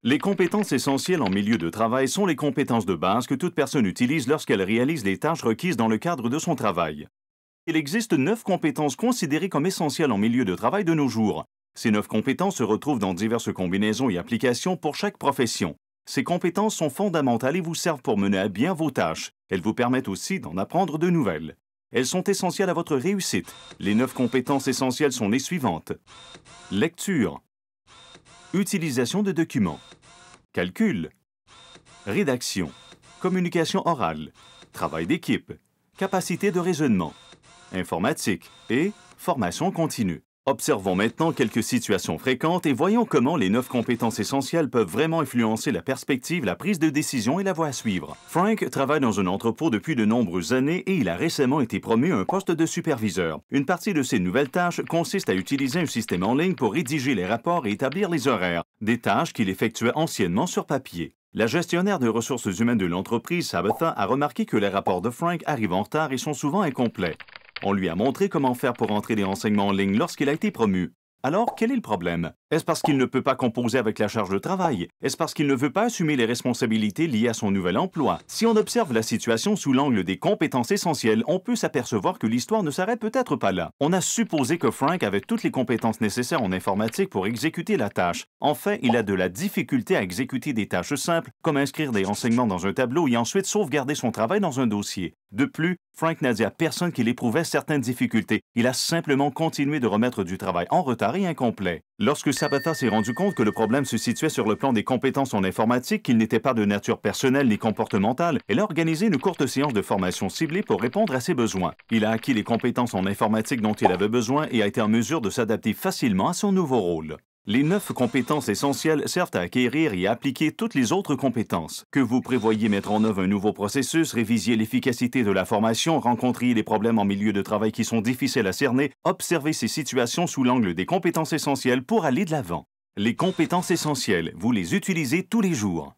Les compétences essentielles en milieu de travail sont les compétences de base que toute personne utilise lorsqu'elle réalise les tâches requises dans le cadre de son travail. Il existe 9 compétences considérées comme essentielles en milieu de travail de nos jours. Ces 9 compétences se retrouvent dans diverses combinaisons et applications pour chaque profession. Ces compétences sont fondamentales et vous servent pour mener à bien vos tâches. Elles vous permettent aussi d'en apprendre de nouvelles. Elles sont essentielles à votre réussite. Les 9 compétences essentielles sont les suivantes. Lecture. Utilisation de documents. Calcul. Rédaction. Communication orale. Travail d'équipe. Capacité de raisonnement. Informatique et formation continue. Observons maintenant quelques situations fréquentes et voyons comment les 9 compétences essentielles peuvent vraiment influencer la perspective, la prise de décision et la voie à suivre. Frank travaille dans un entrepôt depuis de nombreuses années et il a récemment été promu à un poste de superviseur. Une partie de ses nouvelles tâches consiste à utiliser un système en ligne pour rédiger les rapports et établir les horaires, des tâches qu'il effectuait anciennement sur papier. La gestionnaire des ressources humaines de l'entreprise, Sabatha, a remarqué que les rapports de Frank arrivent en retard et sont souvent incomplets. On lui a montré comment faire pour entrer les renseignements en ligne lorsqu'il a été promu. Alors, quel est le problème? Est-ce parce qu'il ne peut pas composer avec la charge de travail? Est-ce parce qu'il ne veut pas assumer les responsabilités liées à son nouvel emploi? Si on observe la situation sous l'angle des compétences essentielles, on peut s'apercevoir que l'histoire ne s'arrête peut-être pas là. On a supposé que Frank avait toutes les compétences nécessaires en informatique pour exécuter la tâche. En fait, il a de la difficulté à exécuter des tâches simples, comme inscrire des renseignements dans un tableau et ensuite sauvegarder son travail dans un dossier. De plus, Frank n'a dit à personne qu'il éprouvait certaines difficultés. Il a simplement continué de remettre du travail en retard et incomplet. Lorsque Sabatha s'est rendu compte que le problème se situait sur le plan des compétences en informatique, qu'il n'était pas de nature personnelle ni comportementale, elle a organisé une courte séance de formation ciblée pour répondre à ses besoins. Il a acquis les compétences en informatique dont il avait besoin et a été en mesure de s'adapter facilement à son nouveau rôle. Les 9 compétences essentielles servent à acquérir et à appliquer toutes les autres compétences. Que vous prévoyiez mettre en œuvre un nouveau processus, révisiez l'efficacité de la formation, rencontriez des problèmes en milieu de travail qui sont difficiles à cerner, observez ces situations sous l'angle des compétences essentielles pour aller de l'avant. Les compétences essentielles, vous les utilisez tous les jours.